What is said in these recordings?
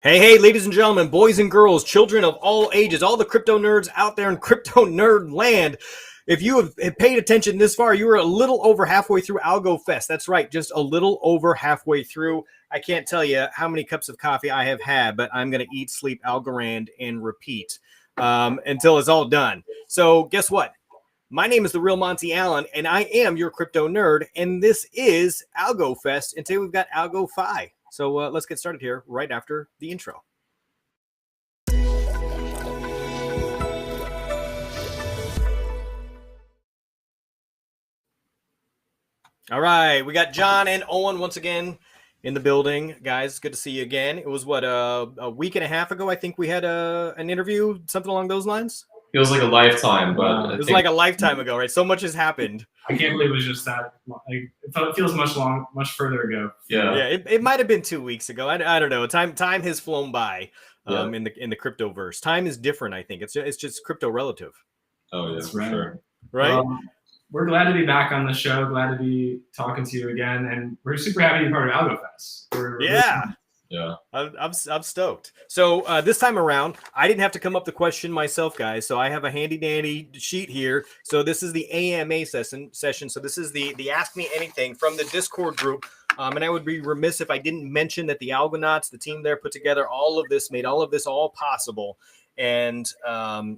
Hey, ladies and gentlemen, boys and girls, children of all ages, all the crypto nerds out there in crypto nerd land. If you have paid attention this far, you are a little over halfway through AlgoFest. That's right, just a little over halfway through. I can't tell you how many cups of coffee I have had, but I'm going to eat, sleep, Algorand, and repeat until it's all done. So guess what? My name is the real Monty Allen, and I am your crypto nerd, and this is AlgoFest, and today we've got AlgoFi. So let's get started here right after the intro. All right, we got John and Owen once again in the building. Guys, good to see you again. It was, what, a week and a half ago, I think we had an interview, something along those lines? Feels like a lifetime, but it was like a lifetime ago, right? So much has happened. I can't believe it was just that. Like, it feels much further ago. Yeah, it might have been 2 weeks ago. I don't know. Time has flown by in the cryptoverse. Time is different. I think it's just crypto relative. Oh yeah, that's for right. sure. Right. We're glad to be back on the show. Glad to be talking to you again, and we're super happy to be part of AlgoFest. Yeah, I'm stoked. So this time around, I didn't have to come up the question myself, guys. So I have a handy dandy sheet here. So this is the AMA session. So this is the Ask Me Anything from the Discord group. And I would be remiss if I didn't mention that the Algonauts, the team there, put together all of this, made all of this all possible. And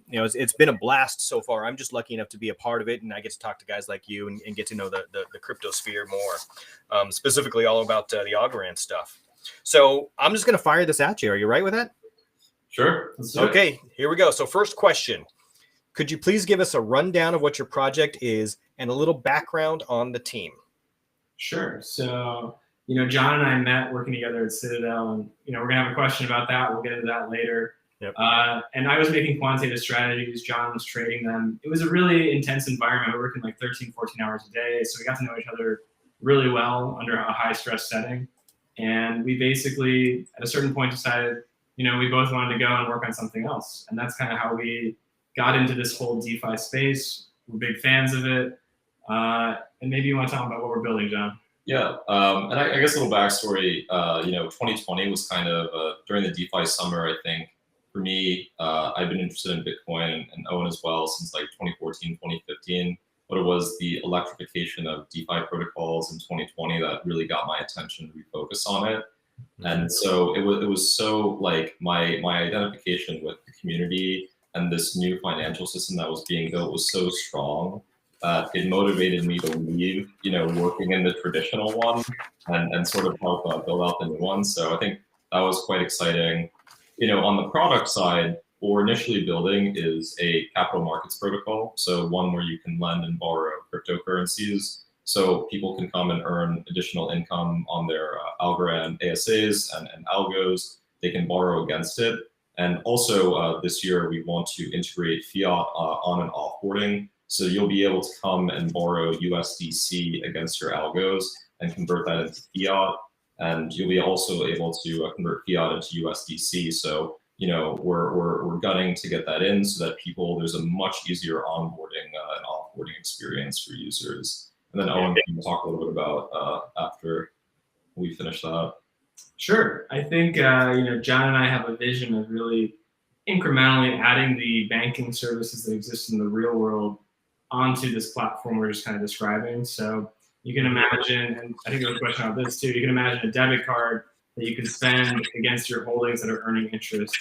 it's been a blast so far. I'm just lucky enough to be a part of it, and I get to talk to guys like you and get to know the crypto sphere more, specifically all about the Algorand stuff. So I'm just going to fire this at you. Are you right with that? Sure. Okay, here we go. So first question. Could you please give us a rundown of what your project is and a little background on the team? Sure. So, John and I met working together at Citadel, and, we're going to have a question about that. We'll get into that later. Yep. And I was making quantitative strategies. John was trading them. It was a really intense environment. We were working like 13, 14 hours a day. So we got to know each other really well under a high stress setting. And we basically, at a certain point, decided, we both wanted to go and work on something else. And that's kind of how we got into this whole DeFi space. We're big fans of it. And maybe you want to talk about what we're building, John. Yeah. And I guess a little backstory, 2020 was kind of during the DeFi summer, I think. For me, I've been interested in Bitcoin and Owen as well since like 2014, 2015. But it was the electrification of DeFi protocols in 2020 that really got my attention to refocus on it. And so it was so like my identification with the community and this new financial system that was being built was so strong that it motivated me to leave, working in the traditional one and sort of help build out the new one. So I think that was quite exciting. On the product side, what we're initially building is a capital markets protocol. So one where you can lend and borrow cryptocurrencies. So people can come and earn additional income on their Algorand ASAs and algos. They can borrow against it. And also this year, we want to integrate fiat on and offboarding. So you'll be able to come and borrow USDC against your algos and convert that into fiat. And you'll be also able to convert fiat into USDC. So we're gunning to get that in so that there's a much easier onboarding and offboarding experience for users. And then Owen can talk a little bit about after we finish that. Sure. I think, John and I have a vision of really incrementally adding the banking services that exist in the real world onto this platform we're just kind of describing. So you can imagine, and I think there was a question about this too, you can imagine a debit card that you can spend against your holdings that are earning interest.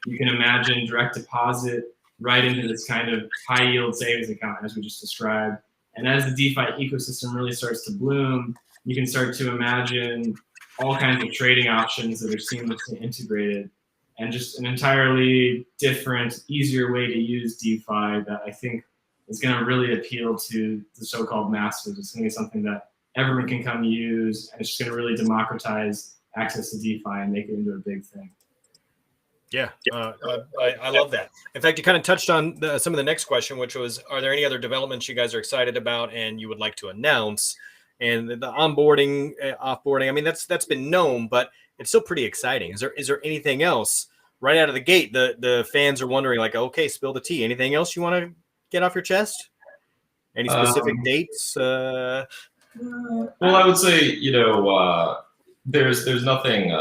You can imagine direct deposit right into this kind of high yield savings account, as we just described. And as the DeFi ecosystem really starts to bloom, you can start to imagine all kinds of trading options that are seamlessly integrated and just an entirely different, easier way to use DeFi that I think is going to really appeal to the so-called masses. It's going to be something that everyone can come use, and it's just going to really democratize access to DeFi and make it into a big thing. Yeah, I love that. In fact, you kind of touched on some of the next question, which was, are there any other developments you guys are excited about and you would like to announce? And the onboarding, offboarding, I mean, that's been known, but it's still pretty exciting. Is there anything else right out of the gate? The fans are wondering, like, okay, spill the tea. Anything else you want to get off your chest? Any specific dates? Well, I would say, there's nothing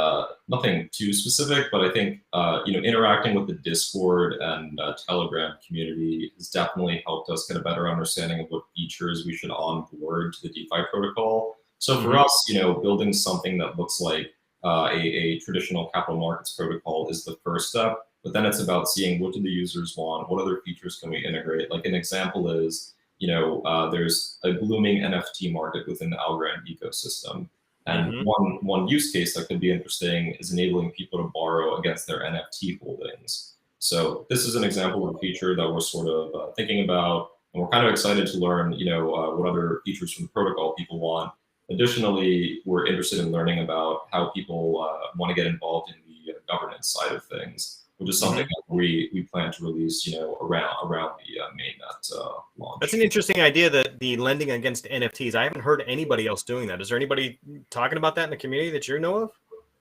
nothing too specific, but I think interacting with the Discord and Telegram community has definitely helped us get a better understanding of what features we should onboard to the DeFi protocol. So for us, building something that looks like a traditional capital markets protocol is the first step. But then it's about seeing what do the users want, what other features can we integrate. Like an example is, there's a blooming NFT market within the Algorand ecosystem. And one use case that could be interesting is enabling people to borrow against their NFT holdings. So this is an example of a feature that we're sort of thinking about, and we're kind of excited to learn, what other features from the protocol people want. Additionally, we're interested in learning about how people want to get involved in the governance side of things, which is something that we plan to release, around the mainnet launch. That's an interesting idea, that the lending against NFTs. I haven't heard anybody else doing that. Is there anybody talking about that in the community that you know of?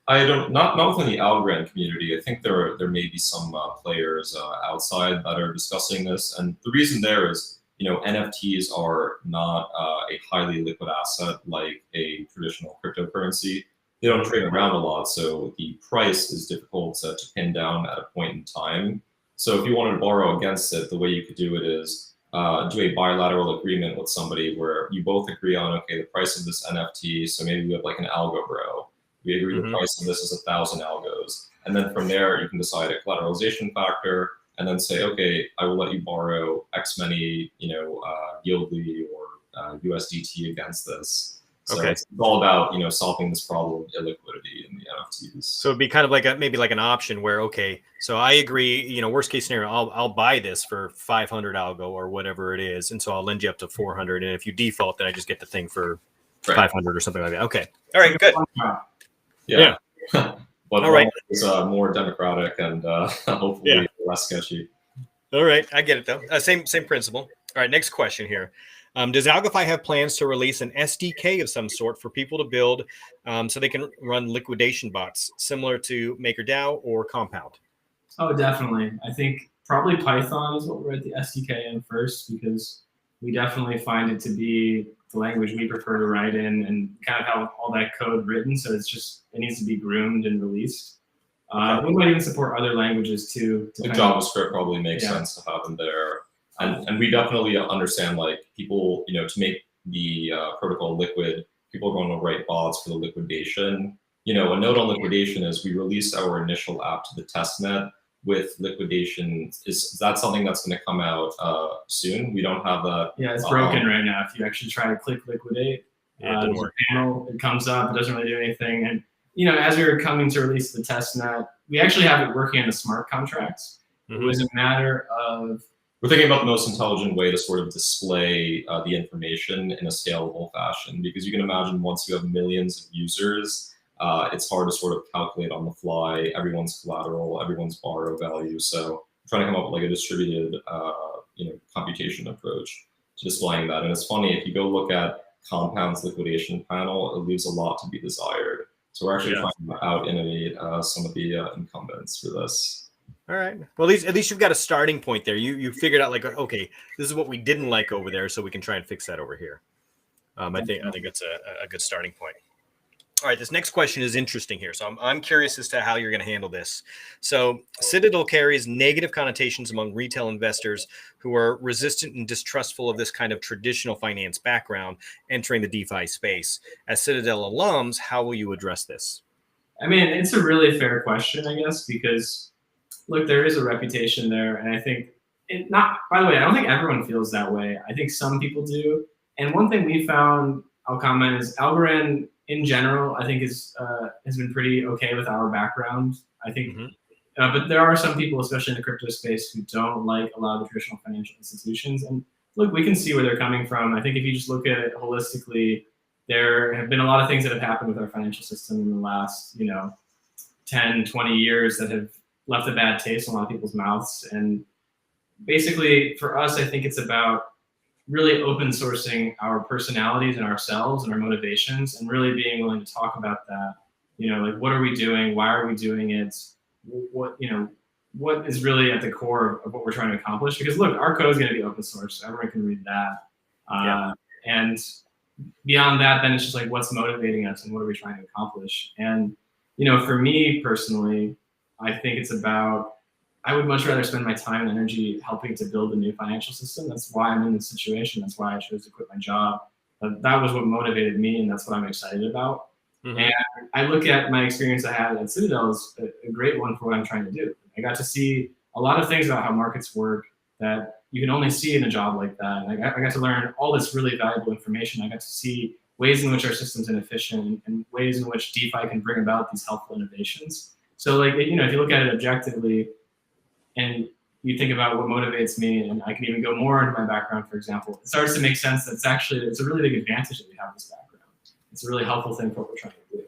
I don't, not within the Algorand community. I think there may be some players outside that are discussing this, and the reason there is, NFTs are not a highly liquid asset like a traditional cryptocurrency. They don't trade around a lot, so the price is difficult to pin down at a point in time. So if you wanted to borrow against it, the way you could do it is do a bilateral agreement with somebody where you both agree on, okay, the price of this NFT, so maybe we have like an algo bro. We agree the price of this is 1,000 algos. And then from there, you can decide a collateralization factor and then say, okay, I will let you borrow X many, yldy or USDT against this. So it's all about, solving this problem of illiquidity in the NFTs. So it'd be kind of like maybe like an option where, okay, so I agree, worst case scenario, I'll buy this for 500 algo or whatever it is. And so I'll lend you up to 400. And if you default, then I just get the thing for 500 or something like that. Okay. All right, good. Yeah. But all right. It's more democratic and hopefully less sketchy. All right. I get it though. Same principle. All right. Next question here. Does AlgoFi have plans to release an SDK of some sort for people to build so they can run liquidation bots similar to MakerDAO or Compound? Oh, definitely. I think probably Python is what we're at the SDK in first, because we definitely find it to be the language we prefer to write in and kind of have all that code written. So it needs to be groomed and released. We might even support other languages too. Like JavaScript probably makes sense to have in there. And we definitely understand, like, people, to make the protocol liquid, people are going to write bots for the liquidation. A note on liquidation is we released our initial app to the testnet with liquidation. Is that something that's going to come out soon? We don't have that. Yeah, it's broken right now. If you actually try to click liquidate, there's a panel, it comes up, it doesn't really do anything. And, as we were coming to release the testnet, we actually have it working in the smart contracts. It was a matter of, we're thinking about the most intelligent way to sort of display the information in a scalable fashion, because you can imagine once you have millions of users, it's hard to sort of calculate on the fly everyone's collateral, everyone's borrow value. So we're trying to come up with like a distributed, computation approach to displaying that. And it's funny, if you go look at Compound's liquidation panel, it leaves a lot to be desired. So we're actually trying to out-innovate some of the incumbents for this. All right. Well, at least you've got a starting point there. You figured out, like, okay, this is what we didn't like over there, so we can try and fix that over here. I think it's a good starting point. All right, this next question is interesting here. So I'm curious as to how you're going to handle this. So Citadel carries negative connotations among retail investors who are resistant and distrustful of this kind of traditional finance background entering the DeFi space. As Citadel alums, how will you address this? I mean, it's a really fair question, I guess, because look, there is a reputation there, and I think by the way, I don't think everyone feels that way. I think some people do. And one thing we found, I'll comment, is Algorand in general, I think has been pretty okay with our background. I think, but there are some people, especially in the crypto space, who don't like a lot of the traditional financial institutions. And look, we can see where they're coming from. I think if you just look at it holistically, there have been a lot of things that have happened with our financial system in the last, 10, 20 years that have left a bad taste in a lot of people's mouths. And basically, for us, I think it's about really open sourcing our personalities and ourselves and our motivations, and really being willing to talk about that. Like, what are we doing? Why are we doing it? What is really at the core of what we're trying to accomplish? Because look, our code is going to be open source, so everyone can read that. And beyond that, then it's just like, what's motivating us and what are we trying to accomplish? And for me personally, I think it's about, I would much rather spend my time and energy helping to build a new financial system. That's why I'm in this situation. That's why I chose to quit my job. But that was what motivated me, and that's what I'm excited about. Mhm. And I look at my experience I had at Citadel as a great one for what I'm trying to do. I got to see a lot of things about how markets work that you can only see in a job like that. And I got to learn all this really valuable information. I got to see ways in which our system's inefficient and ways in which DeFi can bring about these helpful innovations. So like, if you look at it objectively and you think about what motivates me, and I can even go more into my background, for example, it starts to make sense that it's a really big advantage that we have this background. It's a really helpful thing for what we're trying to do.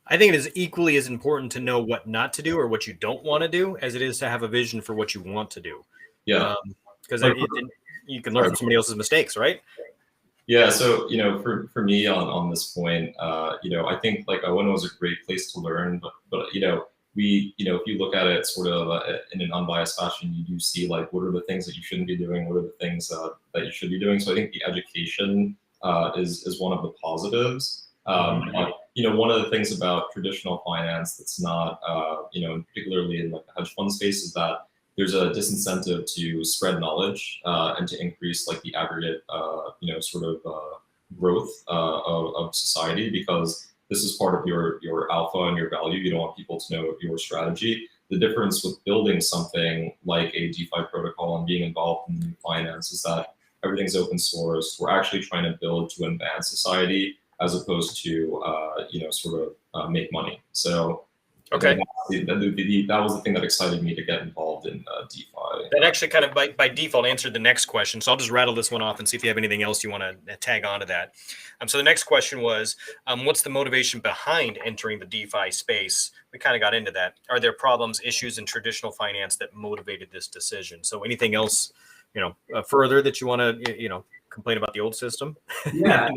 I think it is equally as important to know what not to do or what you don't want to do as it is to have a vision for what you want to do. Yeah. Because you can learn from somebody else's mistakes, right? Yeah. So, for me on this point, I think like Owen was a great place to learn, but if you look at it sort of in an unbiased fashion, you do see like what are the things that you shouldn't be doing, what are the things that you should be doing. So I think the education is one of the positives. One of the things about traditional finance that's not, particularly in like the hedge fund space, is that there's a disincentive to spread knowledge and to increase like the aggregate, growth of society, because this is part of your alpha and your value. You don't want people to know your strategy. The difference with building something like a DeFi protocol and being involved in finance is that everything's open source. We're actually trying to build to advance society as opposed to, make money. So Okay. that was the thing that excited me to get involved in DeFi. That actually kind of by default answered the next question. So I'll just rattle this one off and see if you have anything else you want to tag on to that. So the next question was, what's the motivation behind entering the DeFi space? We kind of got into that. Are there problems, issues in traditional finance that motivated this decision? So anything else, further that you want to, complain about the old system? Yeah,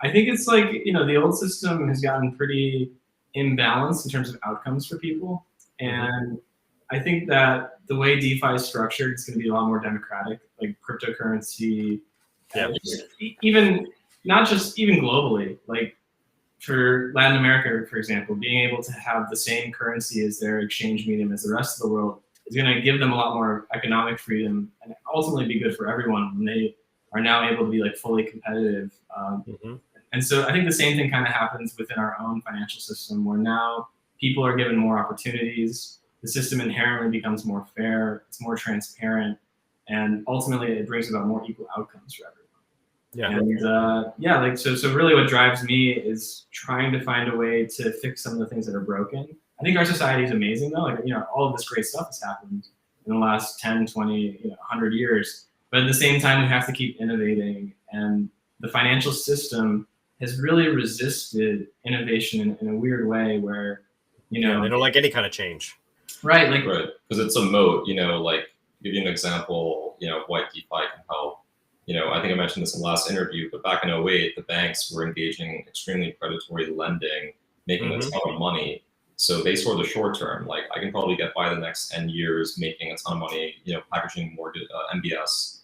I think it's like, the old system has gotten pretty imbalanced in terms of outcomes for people. And I think that the way DeFi is structured, it's going to be a lot more democratic, like cryptocurrency, even globally, like for Latin America, for example, being able to have the same currency as their exchange medium as the rest of the world is going to give them a lot more economic freedom and ultimately be good for everyone when they are now able to be like fully competitive. And so I think the same thing kind of happens within our own financial system, where now people are given more opportunities. The system inherently becomes more fair, it's more transparent, and ultimately it brings about more equal outcomes for everyone. And so really what drives me is trying to find a way to fix some of the things that are broken. I think our society is amazing though. Like, all of this great stuff has happened in the last 10, 20, 100 years. But at the same time, we have to keep innovating. And the financial system has really resisted innovation in a weird way where, they don't like any kind of change. Right. Because it's a moat, like give you an example, why DeFi can help. I think I mentioned this in the last interview, but back in 2008, the banks were engaging extremely predatory lending, making a ton of money. So they saw the short term, like I can probably get by the next 10 years making a ton of money, packaging mortgage MBS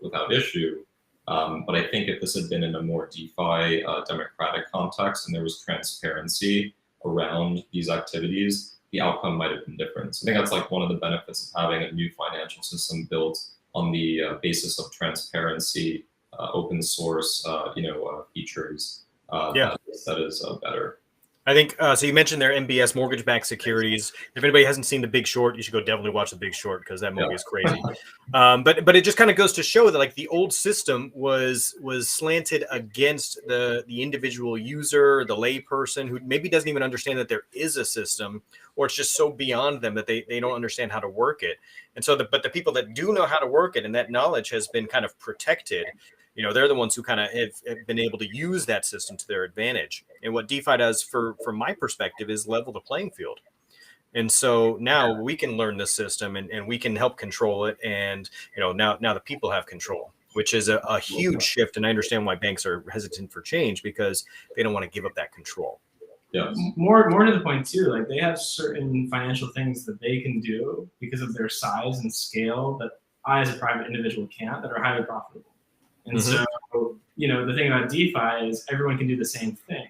without issue. But I think if this had been in a more DeFi democratic context and there was transparency around these activities, the outcome might have been different. So I think that's like one of the benefits of having a new financial system built on the basis of transparency, open source, features. That is better. I think so. You mentioned their MBS mortgage-backed securities. If anybody hasn't seen The Big Short, you should go definitely watch The Big Short because that movie is crazy. But it just kind of goes to show that like the old system was slanted against the individual user, the lay person who maybe doesn't even understand that there is a system, or it's just so beyond them that they don't understand how to work it. And so, but the people that do know how to work it and that knowledge has been kind of protected. They're the ones who kind of have been able to use that system to their advantage. And what DeFi does, from my perspective, is level the playing field. And so now we can learn the system and we can help control it. And, now the people have control, which is a huge shift. And I understand why banks are hesitant for change because they don't want to give up that control. Yeah. More to the point too, like they have certain financial things that they can do because of their size and scale that I as a private individual can't, that are highly profitable. And so, the thing about DeFi is everyone can do the same thing.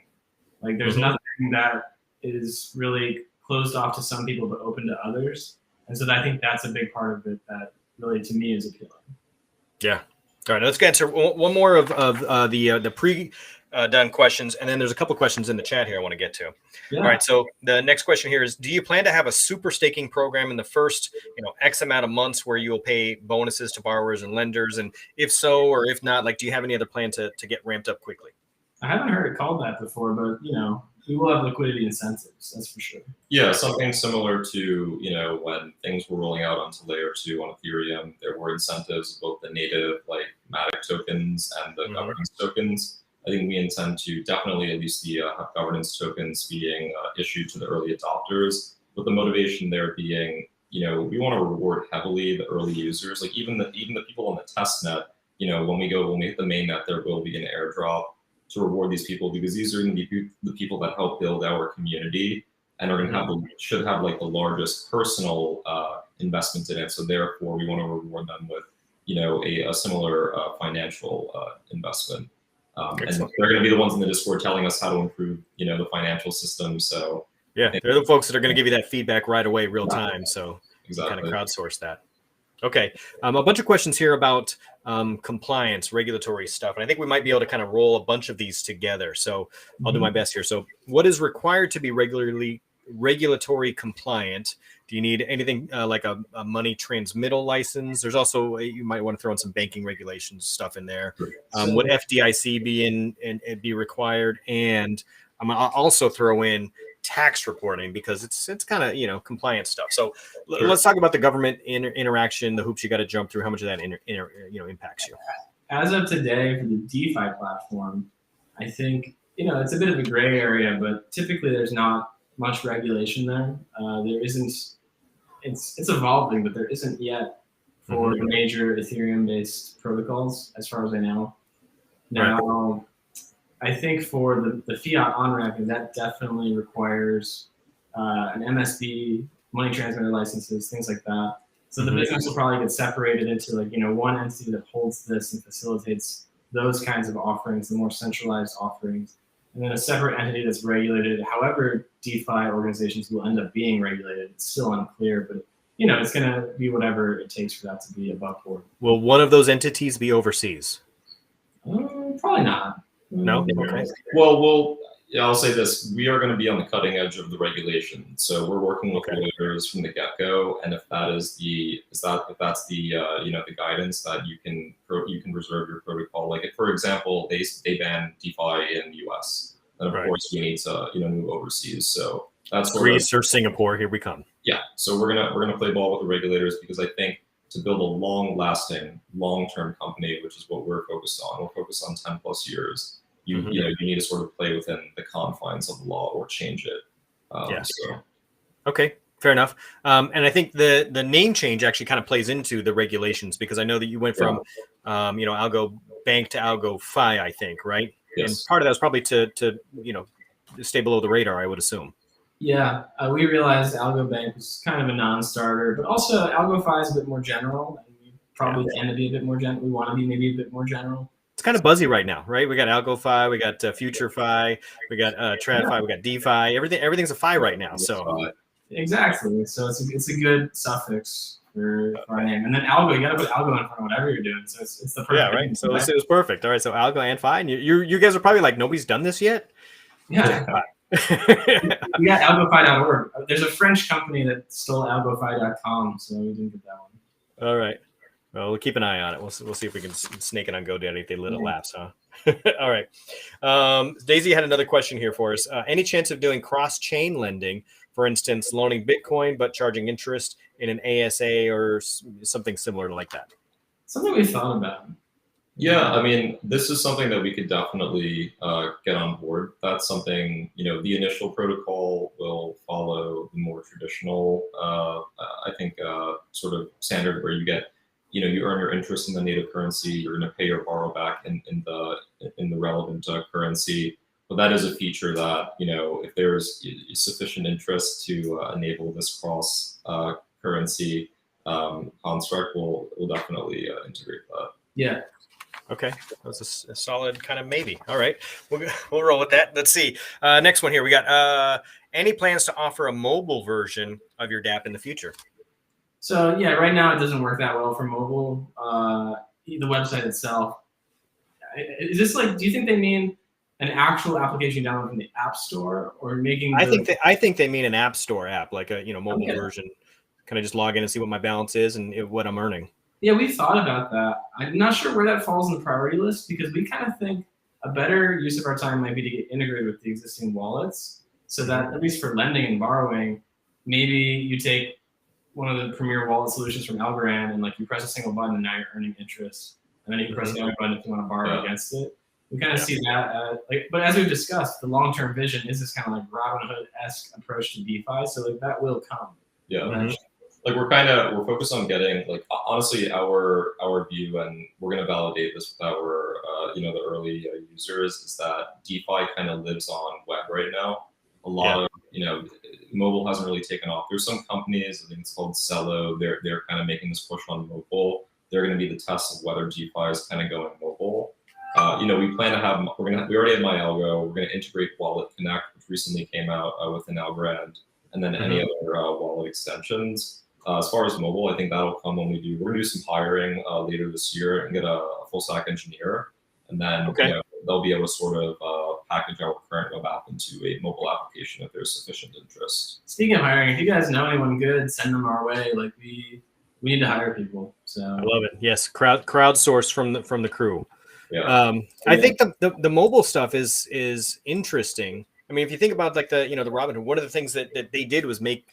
Like there's nothing that is really closed off to some people but open to others. And so I think that's a big part of it that really to me is appealing. Yeah. All right. Let's get to one more of the pre-done questions, and then there's a couple questions in the chat here I want to get to. Yeah. All right. So the next question here is: do you plan to have a super staking program in the first, X amount of months where you will pay bonuses to borrowers and lenders? And if so, or if not, like, do you have any other plan to get ramped up quickly? I haven't heard it called that before, but we will have liquidity incentives. That's for sure. Yeah, something similar to when things were rolling out onto layer 2 on Ethereum, there were incentives, both the native like Matic tokens and the governance tokens. I think we intend to definitely at least have governance tokens being issued to the early adopters, with the motivation there being, we want to reward heavily the early users, like even the people on the test net. When we hit the mainnet, there will be an airdrop to reward these people, because these are going to be the people that help build our community and are going to should have like the largest personal investment in it. So therefore, we want to reward them with a similar financial investment. And they're going to be the ones in the Discord telling us how to improve the financial system. So yeah, they're the folks that are going to give you that feedback right away, real time. So exactly. kind of crowdsource that. Okay, a bunch of questions here about compliance, regulatory stuff, and I think we might be able to kind of roll a bunch of these together. So I'll do my best here. So, what is required to be regulatory compliant? Do you need anything like a money transmittal license? There's also you might want to throw in some banking regulations stuff in there. Would FDIC be required? And I'm gonna also throw in tax reporting, because it's kind of compliance stuff. So let's talk about the government interaction, the hoops you got to jump through. How much of that impacts you? As of today, for the DeFi platform, I think it's a bit of a gray area, but typically there's not much regulation there. There isn't. It's evolving, but there isn't yet for the major Ethereum-based protocols, as far as I know. Now, I think for the fiat on-ramping, that definitely requires an MSB, money transmitter licenses, things like that. So the business will probably get separated into one entity that holds this and facilitates those kinds of offerings, the more centralized offerings, and then a separate entity that's regulated. However, DeFi organizations will end up being regulated. It's still unclear, but it's going to be whatever it takes for that to be above board. Will one of those entities be overseas? Probably not. No. Okay. Well, I'll say this: we are going to be on the cutting edge of the regulation. So we're working with lawyers from the get-go, and if that's the the guidance that you can reserve your protocol. Like if, for example, they ban DeFi in the US, then of course we need to move overseas. So that's Greece or Singapore. Here we come. Yeah. So we're gonna play ball with the regulators, because I think to build a long-lasting, long-term company, which is what we're focused on. We're focused on 10+ years. You need to sort of play within the confines of the law or change it. So. Okay, fair enough. And I think the name change actually kind of plays into the regulations, because I know that you went from Algo Bank to AlgoFi, I think, right? Yes. And part of that was probably to stay below the radar, I would assume. Yeah, we realized Algo Bank was kind of a non-starter, but also AlgoFi is a bit more general, and we probably tend to be a bit more general. We want to be maybe a bit more general. It's kind of buzzy right now, right? We got AlgoFi, we got Futurefi, we got TradFi, we got DeFi. Everything's a fi right now. So exactly. So it's a good suffix for our name. And then Algo, you got to put Algo in front of whatever you're doing. So it's the perfect. Yeah, right. So it was perfect. All right. So Algo and Fi, and you guys are probably like, nobody's done this yet. Yeah. We got AlgoFi.org. There's a French company that stole AlgoFi.com, so we didn't get that one. All right. Well, we'll keep an eye on it. We'll see if we can snake it on GoDaddy if they let it lapse, huh? All right. Daisy had another question here for us. Any chance of doing cross-chain lending, for instance, loaning Bitcoin but charging interest in an ASA or something similar like that? Something we thought about. Yeah, I mean, this is something that we could definitely get on board. That's something, the initial protocol will follow the more traditional, I think, sort of standard where you get, you earn your interest in the native currency, you're going to pay or borrow back in the relevant currency. But that is a feature that, if there's sufficient interest to enable this cross currency construct, we'll definitely integrate that. Yeah. Okay, that was a solid kind of maybe. All right, we'll roll with that. Let's see. Next one here. We got any plans to offer a mobile version of your DApp in the future? So yeah, right now it doesn't work that well for mobile. The website itself. Is this like? Do you think they mean an actual application download from the App Store, or making? I think they mean an App Store app, like a mobile Okay. version. Can I just log in and see what my balance is and what I'm earning? Yeah, we've thought about that. I'm not sure where that falls in the priority list because we kind of think a better use of our time might be to get integrated with the existing wallets, so that at least for lending and borrowing, maybe you take one of the premier wallet solutions from Algorand and like you press a single button and now you're earning interest, and then you can press the other button if you want to borrow against it. We kind of see that, but as we've discussed, the long-term vision is this kind of like Robinhood-esque approach to DeFi. So like that will come. Yeah. Like we're focused on getting, like, honestly, our view, and we're going to validate this with our the early users, is that DeFi kind of lives on web right now. A lot of mobile hasn't really taken off. There's some companies, I think it's called Cello, they're kind of making this push on mobile. They're going to be the test of whether DeFi is kind of going mobile. We plan to have, we already have my ALGO. We're going to integrate Wallet Connect, which recently came out within Algorand, and then any other wallet extensions. As far as mobile, I think that'll come when we're going to do some hiring later this year and get a full stack engineer, and then they'll be able to sort of package our current web app into a mobile application if there's sufficient interest. Speaking of hiring, if you guys know anyone good, send them our way. Like we need to hire people. So I love it. Yes, crowdsource from the crew. Yeah. I think the mobile stuff is interesting. I mean, if you think about like the Robinhood, one of the things that they did was make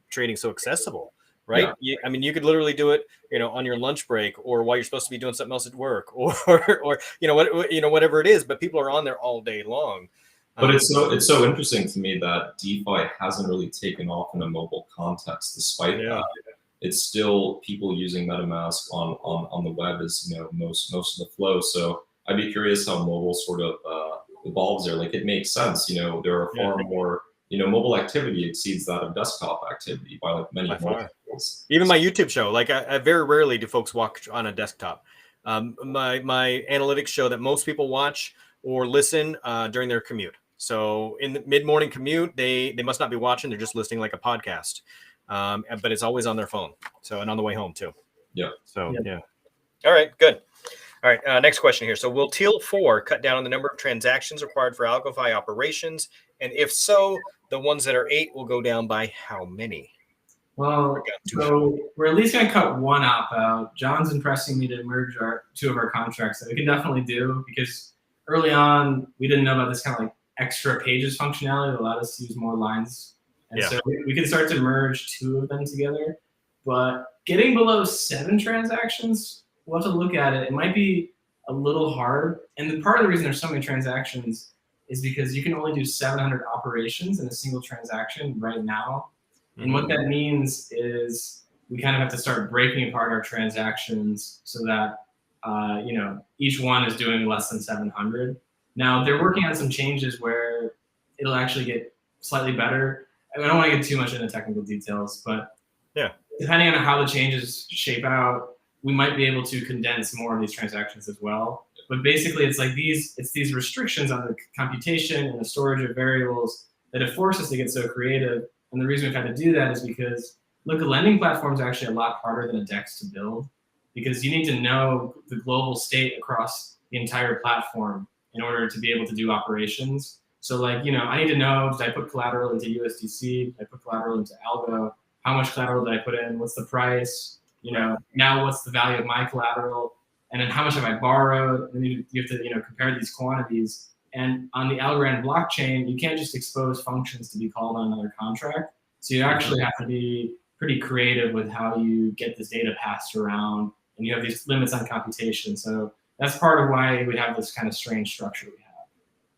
trading so accessible, right? Yeah. I mean, you could literally do it, on your lunch break or while you're supposed to be doing something else at work, or whatever it is. But people are on there all day long. But it's so interesting to me that DeFi hasn't really taken off in a mobile context, despite that. It's still people using MetaMask on the web is most of the flow. So I'd be curious how mobile sort of evolves there. Like it makes sense. There are far more. Mobile activity exceeds that of desktop activity by like many multiples. Even my YouTube show, like I very rarely do folks watch on a desktop. My analytics show that most people watch or listen during their commute. So in the mid-morning commute, they must not be watching. They're just listening like a podcast. But it's always on their phone. So, and on the way home too. Yeah. So, yeah. All right, good. All right, next question here. So will TEAL 4 cut down on the number of transactions required for AlgoFi operations? And if so, the ones that are 8 will go down by how many? Well, so we're at least going to cut one op out. John's impressing me to merge two of our contracts that we can definitely do, because early on, we didn't know about this kind of like extra pages functionality that allowed us to use more lines. And so we can start to merge 2 of them together. But getting below 7 transactions, we'll have to look at it. It might be a little hard. And part of the reason there's so many transactions is because you can only do 700 operations in a single transaction right now. And what that means is we kind of have to start breaking apart our transactions so that each one is doing less than 700. Now they're working on some changes where it'll actually get slightly better. I don't want to get too much into technical details, but depending on how the changes shape out, we might be able to condense more of these transactions as well. But basically, it's like these restrictions on the computation and the storage of variables that have forced us to get so creative. And the reason we've had to do that is because, look, a lending platform is actually a lot harder than a DEX to build, because you need to know the global state across the entire platform in order to be able to do operations. So like, I need to know, did I put collateral into USDC? Did I put collateral into ALGO? How much collateral did I put in? What's the price? Now what's the value of my collateral? And then how much have I borrowed? And then you have to, compare these quantities. And on the Algorand blockchain, you can't just expose functions to be called on another contract. So you actually have to be pretty creative with how you get this data passed around, and you have these limits on computation. So that's part of why we have this kind of strange structure we have.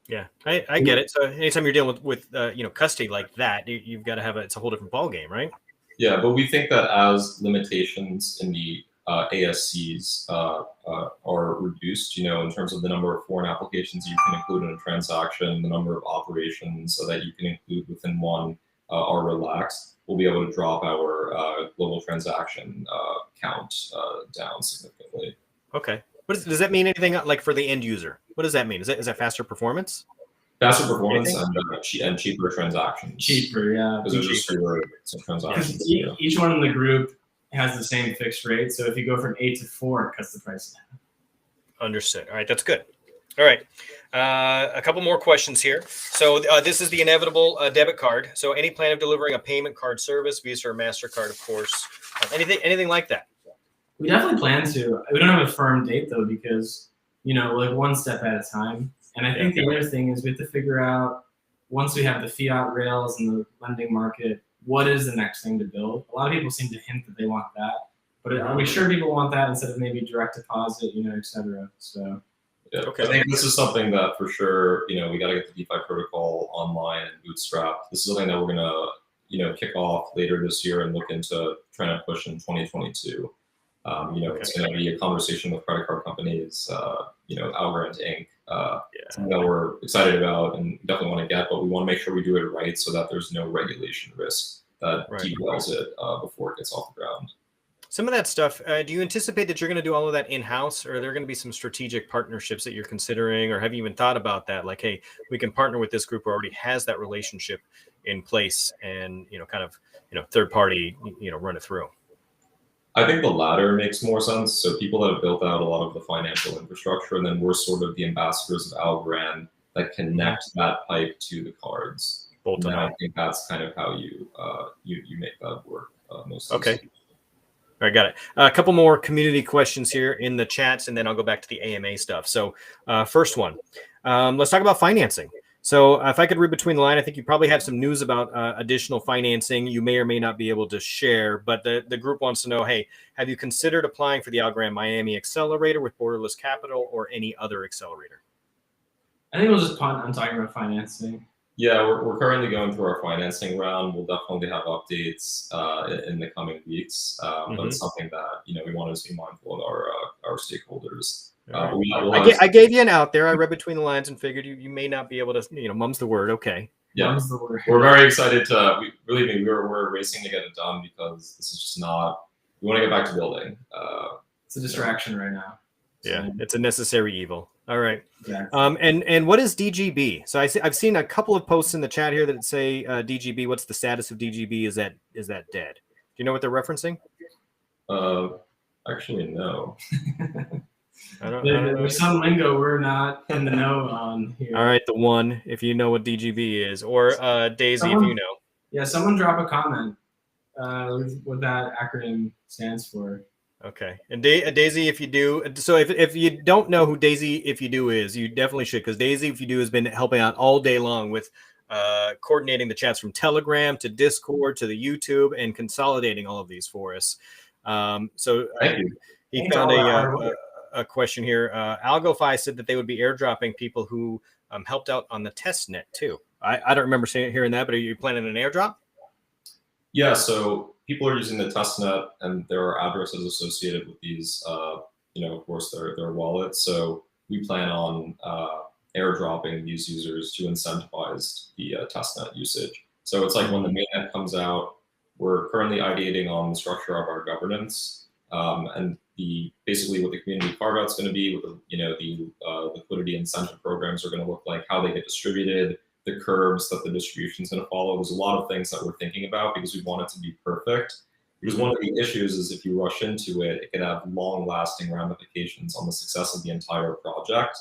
Yeah, I get it. So anytime you're dealing with custody like that, you've got to have it's a whole different ballgame, right? Yeah, but we think that as limitations in the ASCs are reduced, in terms of the number of foreign applications you can include in a transaction, the number of operations that you can include within one are relaxed, we'll be able to drop our global transaction count down significantly. Okay. Does that mean anything like for the end user? What does that mean? Is that faster performance? Faster performance and cheaper transactions. Cheaper, yeah. Because there's just fewer transactions. Each one in the group has the same fixed rate. So if you go from 8 to 4, it cuts the price down. Understood. All right, that's good. All right, a couple more questions here. So this is the inevitable debit card. So any plan of delivering a payment card service, Visa or MasterCard, of course, anything like that? We definitely plan to. We don't have a firm date though, because like one step at a time. And I think the other thing is we have to figure out, once we have the fiat rails and the lending market, what is the next thing to build? A lot of people seem to hint that they want that, but are we sure people want that instead of maybe direct deposit, et cetera? So. Yeah, okay. I think this is something that for sure, we got to get the DeFi protocol online and bootstrapped. This is something that we're going to, kick off later this year and look into trying to push in 2022. It's going to be a conversation with credit card companies, Algorand Inc. Something that we're excited about and definitely want to get, but we want to make sure we do it right so that there's no regulation risk that derails it before it gets off the ground. Some of that stuff, do you anticipate that you're going to do all of that in-house, or are there going to be some strategic partnerships that you're considering, or have you even thought about that? Like, hey, we can partner with this group who already has that relationship in place and, third party, run it through. I think the latter makes more sense. So people that have built out a lot of the financial infrastructure, and then we're sort of the ambassadors of Algorand that connect that pipe to the cards. And I think that's kind of how you make that work. Okay. All right, got it. A couple more community questions here in the chats, and then I'll go back to the AMA stuff. So first one, let's talk about financing. So if I could read between the line, I think you probably have some news about additional financing you may or may not be able to share, but the group wants to know, hey, have you considered applying for the Algorand Miami Accelerator with Borderless Capital or any other accelerator? I think we'll just punt on talking about financing. Yeah, we're currently going through our financing round. We'll definitely have updates in the coming weeks, but it's something that we want to be mindful of our stakeholders. I gave you an out there. I read between the lines and figured you may not be able to, mum's the word. Okay. Yeah, mum's the word. We're very excited to. Believe me, we're racing to get it done because this is just not. We want to get back to building. It's a distraction right now. Yeah, it's a necessary evil. All right. Exactly. And what is DGB? So I've seen a couple of posts in the chat here that say DGB. What's the status of DGB? Is that dead? Do you know what they're referencing? Actually, no. I don't know. There's some lingo we're not in the know on here. All right, the one, if you know what DGB is, or Daisy, if you know. Yeah, someone drop a comment what that acronym stands for. Okay, and Daisy, if you do, so if you don't know who Daisy, if you do is, you definitely should, because Daisy, if you do, has been helping out all day long with coordinating the chats from Telegram to Discord to the YouTube and consolidating all of these for us. So he found a question here. AlgoFi said that they would be airdropping people who helped out on the test net too. I don't remember hearing that, but are you planning an airdrop? Yeah, so people are using the testnet, and there are addresses associated with these, of course, their wallets. So we plan on airdropping these users to incentivize the testnet usage. So it's like when the mainnet comes out, we're currently ideating on the structure of our governance, and basically what the community carve-out's going to be, with the liquidity incentive programs are going to look like, how they get distributed, the curves that the distribution is going to follow. There's a lot of things that we're thinking about because we want it to be perfect. Because one of the issues is if you rush into it, it can have long-lasting ramifications on the success of the entire project.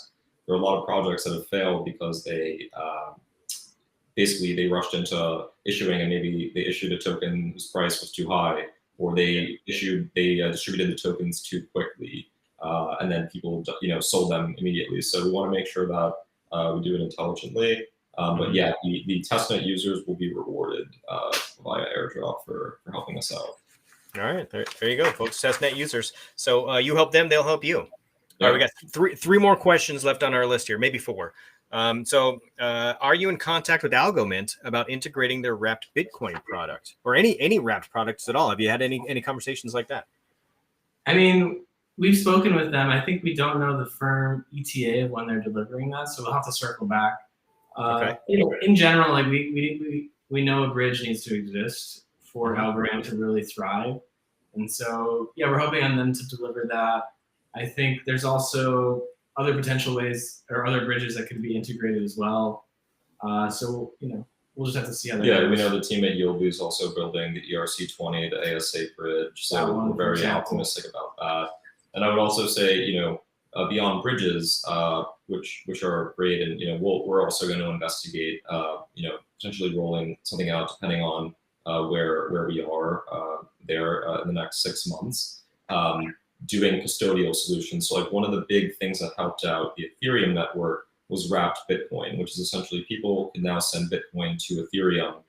There are a lot of projects that have failed because they basically they rushed into issuing, and maybe they issued a token whose price was too high, or they distributed the tokens too quickly, and then people sold them immediately. So we want to make sure that we do it intelligently. But yeah, the testnet users will be rewarded via airdrop for helping us out. All right, there you go, folks. Testnet users. So you help them, they'll help you. All right, we got three more questions left on our list here, maybe four. So are you in contact with AlgoMint about integrating their wrapped Bitcoin product, or any wrapped products at all? Have you had any conversations like that? I mean, we've spoken with them. I think we don't know the firm ETA of when they're delivering that, so we'll have to circle back. Okay. In general, like we know a bridge needs to exist for Algorand to really thrive, and so yeah, we're hoping on them to deliver that. I think there's also other potential ways or other bridges that could be integrated as well. So, we'll just have to see how that Yeah, goes. we know the team at yldy is also building the ERC20, the ASA bridge. So we're very optimistic about that. And I would also say, beyond bridges, which are great, and we're also going to investigate, potentially rolling something out depending on where we are there in the next 6 months. Doing custodial solutions. So like one of the big things that helped out the Ethereum network was wrapped Bitcoin, which is essentially people can now send Bitcoin to Ethereum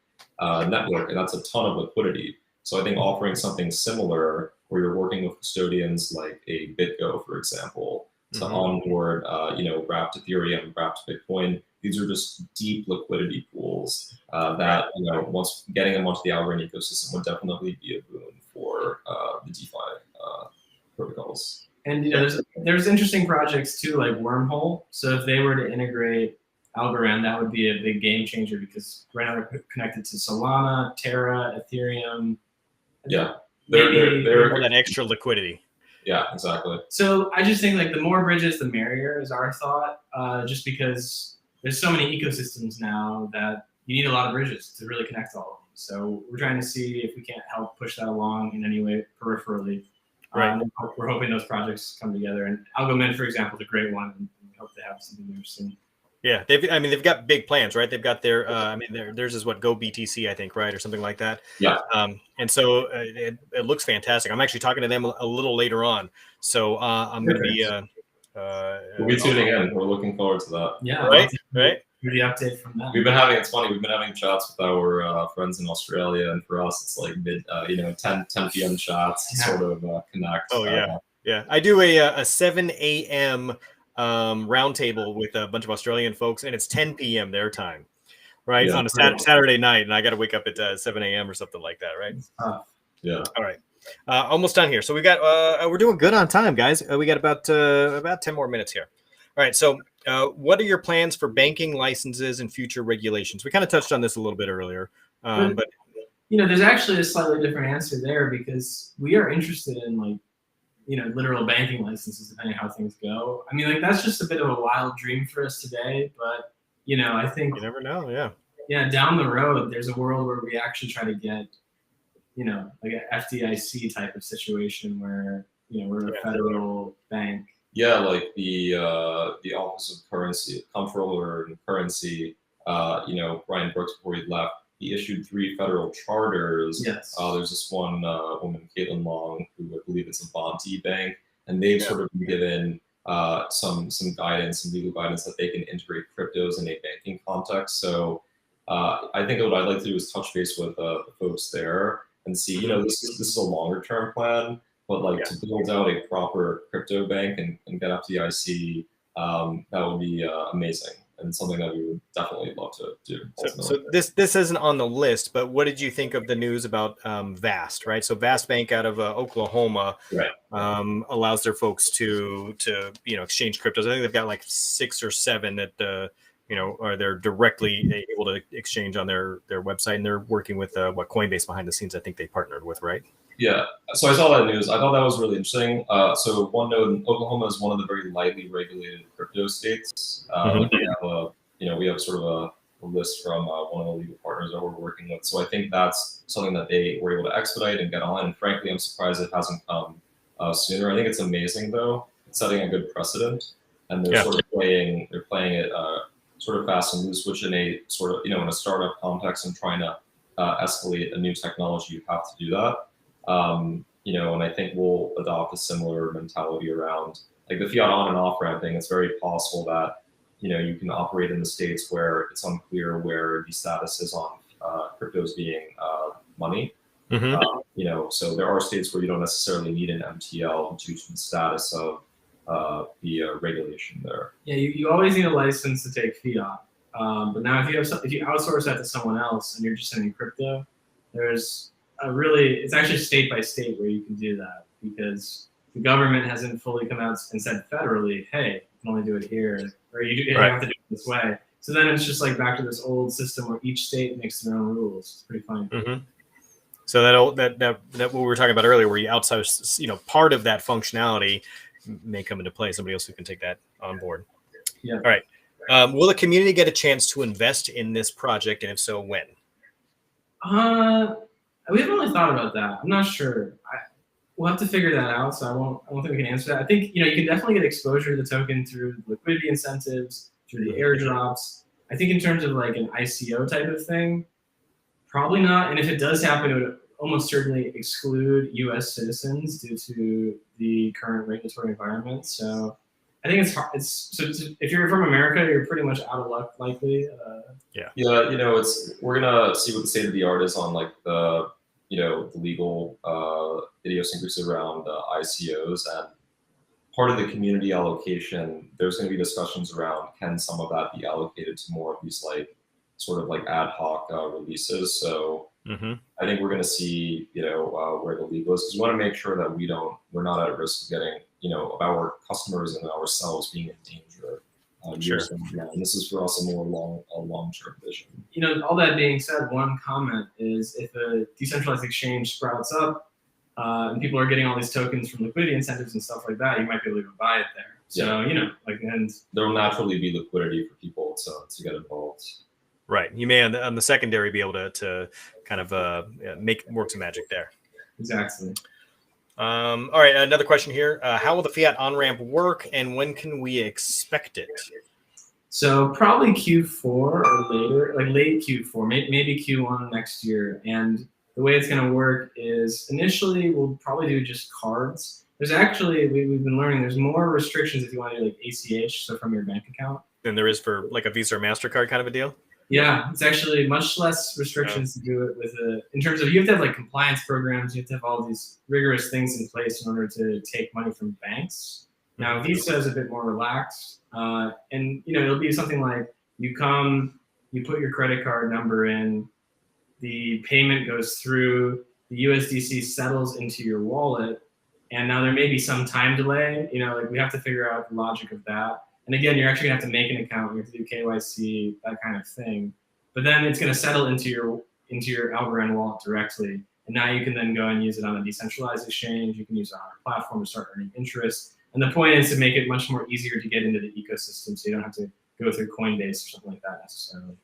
network, and that's a ton of liquidity. So I think offering something similar where you're working with custodians like a BitGo, for example, to onboard, wrapped Ethereum, wrapped Bitcoin. These are just deep liquidity pools that, once getting them onto the Algorand ecosystem would definitely be a boon for the DeFi protocols. And there's interesting projects too, like Wormhole. So if they were to integrate Algorand, that would be a big game changer because right now they're connected to Solana, Terra, Ethereum. Yeah, they're that extra liquidity. Yeah, exactly. So I just think like the more bridges, the merrier is our thought. Just because there's so many ecosystems now that you need a lot of bridges to really connect all of them. So we're trying to see if we can't help push that along in any way peripherally. Right. We're hoping those projects come together. And AlgoMint, for example, is a great one. And we hope to have something there soon. Yeah, they've got big plans, right? They've got their, theirs is what, Go BTC, I think, right, or something like that. Yeah. And so it looks fantastic. I'm actually talking to them a little later on, so I'm going to be. We'll be tuning in. We're looking forward to that. Yeah. Right. The update from them. It's funny. We've been having chats with our friends in Australia, and for us, it's like 10 p.m. chats to sort of connect. Oh yeah. I do a 7 a.m. roundtable with a bunch of Australian folks, and it's 10 p.m. their time, right? On a Saturday night, and I got to wake up at 7 a.m. or something like that, right? Yeah. All right. Almost done here. So we got we're doing good on time, guys. We got about 10 more minutes here. All right. So what are your plans for banking licenses and future regulations? We kind of touched on this a little bit earlier, but there's actually a slightly different answer there because we are interested in literal banking licenses, depending on how things go. I mean, that's just a bit of a wild dream for us today, but I think you never know. Yeah. Yeah, down the road, there's a world where we actually try to get, like an FDIC type of situation where we're a federal bank. Yeah, like the Office of Currency, Comptroller and Currency. Brian Brooks, before he left, he issued 3 federal charters. Yes. There's this one woman, Caitlin Long, who I believe it's a Bonte bank, and they've sort of been given some guidance, some legal guidance that they can integrate cryptos in a banking context. So I think what I'd like to do is touch base with the folks there and see, this is a longer term plan, but to build out a proper crypto bank and get FDIC, that would be amazing. And something that we would definitely love to do. So this isn't on the list, but what did you think of the news about Vast, right? So Vast Bank out of Oklahoma allows their folks to exchange cryptos. I think they've got like 6 or 7 that or they're directly able to exchange on their website, and they're working with Coinbase behind the scenes. I think they partnered with, right? Yeah, so I saw that news. I thought that was really interesting. So one note, Oklahoma is one of the very lightly regulated crypto states. We have sort of a list from one of the legal partners that we're working with. So I think that's something that they were able to expedite and get on. And frankly, I'm surprised it hasn't come sooner. I think it's amazing though. It's setting a good precedent, and they're sort of playing it sort of fast and loose, which in a sort of in a startup context and trying to escalate a new technology, you have to do that. And I think we'll adopt a similar mentality around like the fiat on and off ramping. It's very possible that, you can operate in the states where it's unclear where the status is on cryptos being money. So there are states where you don't necessarily need an MTL due to the status of the regulation there. Yeah, you always need a license to take fiat. But now if you outsource that to someone else and you're just sending crypto, there's it's actually state by state where you can do that because the government hasn't fully come out and said federally, hey, you can only do it here, or you have to do it this way. So then it's just like back to this old system where each state makes their own rules. It's pretty funny. So that what we were talking about earlier, where you outsource, part of that functionality may come into play. Somebody else who can take that on board. Yeah. All right. Will the community get a chance to invest in this project, and if so, when? We haven't really thought about that. I'm not sure. We'll have to figure that out. So I don't think we can answer that. I think you can definitely get exposure to the token through liquidity incentives, through the airdrops. I think in terms of like an ICO type of thing, probably not. And if it does happen, it would almost certainly exclude U.S. citizens due to the current regulatory environment. So I think it's hard. If you're from America, you're pretty much out of luck, likely. Yeah, we're gonna see what the state of the art is on like the the legal idiosyncrasy around ICOs, and part of the community allocation. There's going to be discussions around can some of that be allocated to more of these like sort of like ad hoc releases. So I think we're going to see where the legal is, because we want to make sure that we're not at risk of getting of our customers and ourselves being in danger. Sure. And this is for us a more long-term vision. All that being said, one comment is if a decentralized exchange sprouts up and people are getting all these tokens from liquidity incentives and stuff like that, you might be able to go buy it there. So and there will naturally be liquidity for people to get involved. Right. You may on the secondary be able to kind of work some magic there. Exactly. All right. Another question here. How will the fiat on-ramp work, and when can we expect it? So probably Q4 or later, like late Q4, maybe Q1 next year. And the way it's going to work is initially we'll probably do just cards. There's actually, we've been learning, there's more restrictions if you want to do like ACH, so from your bank account. Than there is for like a Visa or MasterCard kind of a deal? Yeah, it's actually much less restrictions to do it with in terms of you have to have like compliance programs, you have to have all these rigorous things in place in order to take money from banks. Now Visa is a bit more relaxed, and it'll be something like you come, you put your credit card number in, the payment goes through, the USDC settles into your wallet, and now there may be some time delay. Like we have to figure out the logic of that. And again, you're actually gonna have to make an account, you have to do KYC, that kind of thing. But then it's gonna settle into your Algorand wallet directly. And now you can then go and use it on a decentralized exchange. You can use it on our platform to start earning interest. And the point is to make it much more easier to get into the ecosystem, so you don't have to go through Coinbase or something like that necessarily.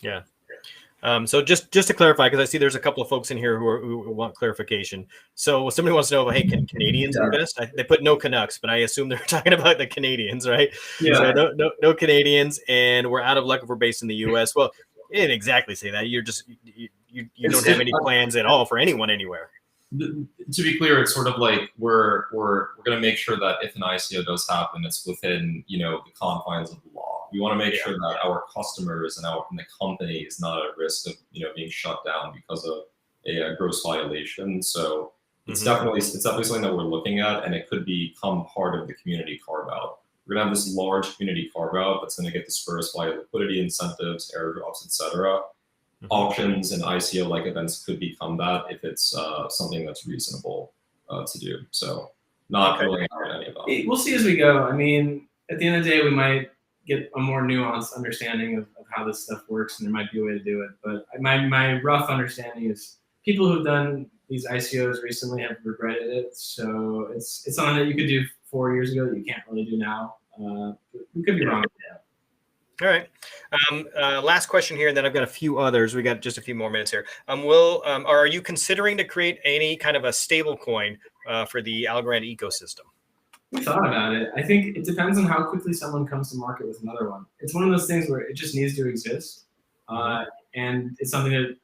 Yeah. So just to clarify, because I see there's a couple of folks in here who want clarification. So somebody wants to know, hey, can Canadians invest? They put no Canucks, but I assume they're talking about the Canadians, right? Yeah. So no Canadians, and we're out of luck if we're based in the U.S. Well, you didn't exactly say that. You're just you don't have any plans at all for anyone anywhere. To be clear, it's sort of like we're going to make sure that if an ICO does happen, it's within the confines of the law. We want to make sure that our customers and the company is not at risk of being shut down because of a gross violation. So it's definitely something that we're looking at, and it could become part of the community carve out. We're gonna have this large community carve out that's going to get dispersed via liquidity incentives, airdrops, etc. Auctions and ICO like events could become that if it's something that's reasonable to do. So not ruling out any of that. We'll see as we go. I mean, at the end of the day, we might get a more nuanced understanding of how this stuff works, and there might be a way to do it. But my rough understanding is people who've done these ICOs recently have regretted it. So it's something that you could do 4 years ago that you can't really do now. We could be wrong with that. All right. Last question here, and then I've got a few others. We got just a few more minutes here. Are you considering to create any kind of a stable coin for the Algorand ecosystem? We thought about it. I think it depends on how quickly someone comes to market with another one. It's one of those things where it just needs to exist. And it's something that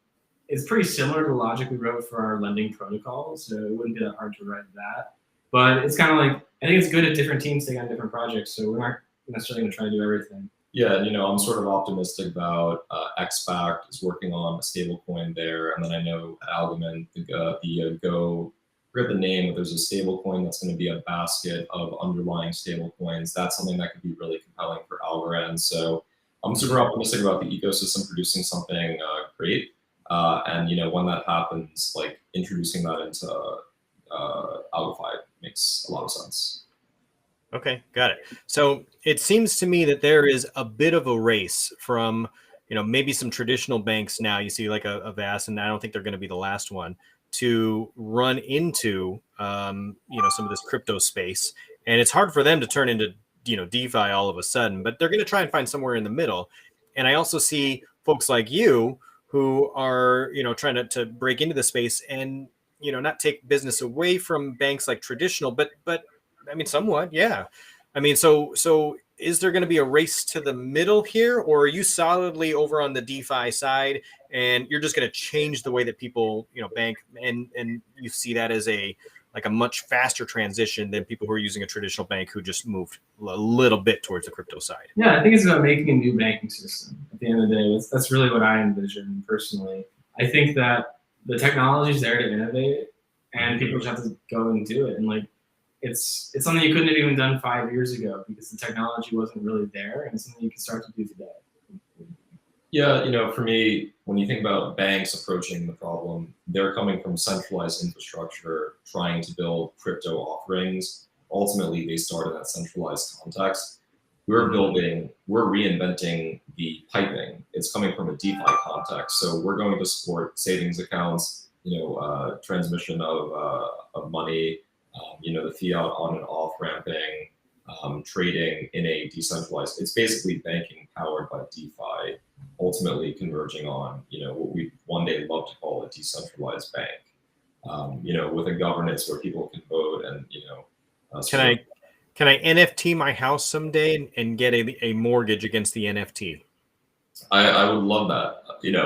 is pretty similar to the logic we wrote for our lending protocol. So it wouldn't be that hard to write that. But it's kind of like, I think it's good if different teams take on different projects. So we're not necessarily going to try to do everything. Yeah, I'm sort of optimistic about XFACT is working on a stable coin there. And then I know at Algoman, the Go, I forget the name, but there's a stable coin that's going to be a basket of underlying stable coins. That's something that could be really compelling for Algorand. So I'm super optimistic about the ecosystem producing something great. And when that happens, like introducing that into AlgoFi makes a lot of sense. Okay, got it. So it seems to me that there is a bit of a race from, maybe some traditional banks now. You see like a VAS, and I don't think they're going to be the last one to run into, some of this crypto space and it's hard for them to turn into DeFi all of a sudden. But they're going to try and find somewhere in the middle. And I also see folks like you who are trying to break into the space and not take business away from banks like traditional, but I mean somewhat, yeah. I mean, so is there going to be a race to the middle here, or are you solidly over on the DeFi side and you're just going to change the way that people bank, and you see that as a much faster transition than people who are using a traditional bank who just moved a little bit towards the crypto side? Yeah, I think it's about making a new banking system. At the end of the day, that's really what I envision personally. I think that the technology is there to innovate, and people just have to go and do it. And like, it's something you couldn't have even done 5 years ago because the technology wasn't really there, and it's something you can start to do today. Yeah, for me, when you think about banks approaching the problem, they're coming from centralized infrastructure, trying to build crypto offerings. Ultimately, they start in that centralized context. We're reinventing the piping. It's coming from a DeFi context. So we're going to support savings accounts, transmission of money, the fiat on and off ramping, trading in a decentralized. It's basically banking powered by DeFi, ultimately converging on what we one day love to call a decentralized bank. With a governance where people can vote and Can I NFT my house someday and get a mortgage against the NFT? I would love that.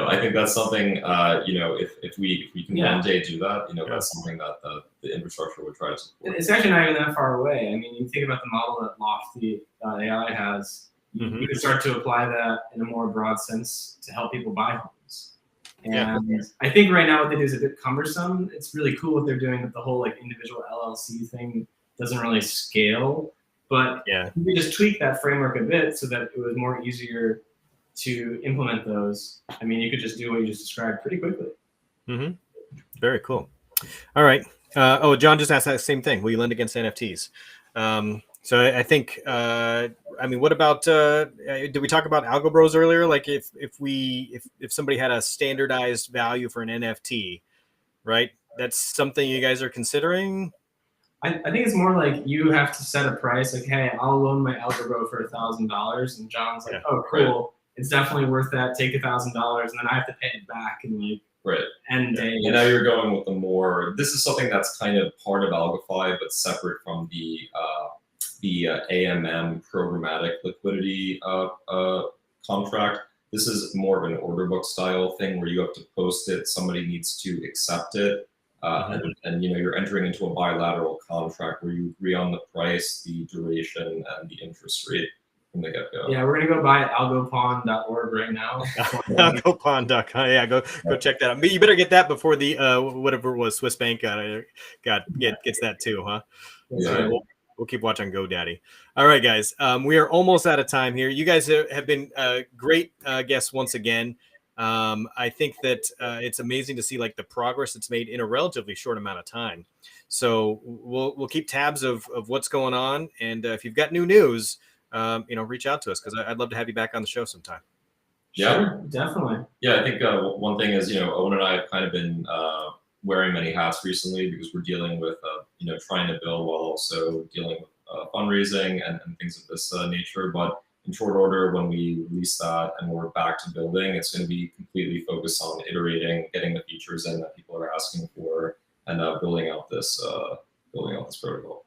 I think that's something. If we can one day do that, that's something that the infrastructure would try to support. It's actually not even that far away. I mean, you think about the model that Lofty AI has. You could start to apply that in a more broad sense to help people buy homes. And I think right now what they do is a bit cumbersome. It's really cool what they're doing with the whole individual LLC thing. Doesn't really scale, but you just tweak that framework a bit so that it was more easier to implement those. I mean, you could just do what you just described pretty quickly. Very cool. All right. John just asked that same thing. Will you lend against NFTs? So I think, what about, did we talk about Algo Bros earlier? Like if somebody had a standardized value for an NFT, right? That's something you guys are considering? I think it's more like you have to set a price. Like, hey, I'll loan my Algo Bro for $1,000, and John's like, oh, cool. It's definitely worth that. Take $1,000, and then I have to pay it back in end days. And now you're going with the more. This is something that's kind of part of AlgoFi, but separate from the AMM programmatic liquidity contract. This is more of an order book style thing where you have to post it. Somebody needs to accept it. And you're entering into a bilateral contract where you agree on the price, the duration, and the interest rate from the get-go. Yeah, we're gonna go buy algopon.org right now. Algopon.com. Yeah, go check that out. But you better get that before the whatever it was, Swiss Bank gets that too, huh? Yeah. So we'll keep watching GoDaddy. All right, guys. We are almost out of time here. You guys have been great guests once again. I think that it's amazing to see the progress that's made in a relatively short amount of time. So we'll keep tabs of what's going on, and if you've got new news, reach out to us because I'd love to have you back on the show sometime. Yeah, sure, definitely. Yeah, I think one thing is Owen and I have kind of been wearing many hats recently because we're dealing with trying to build while also dealing with fundraising and things of this nature, but in short order, when we release that and we're back to building, it's going to be completely focused on iterating, getting the features in that people are asking for, and building out this protocol.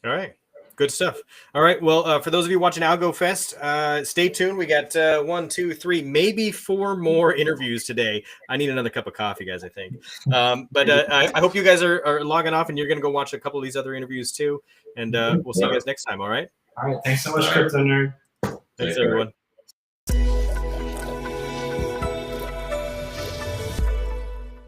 All right, good stuff. All right, well, for those of you watching AlgoFest, stay tuned. We got 1, 2, 3, maybe 4 more interviews today. I need another cup of coffee, guys, I think. But I hope you guys are logging off and you're going to go watch a couple of these other interviews too. And we'll see you guys next time. All right. All right. Thanks so much, Crypto Nerd. Thanks, everyone.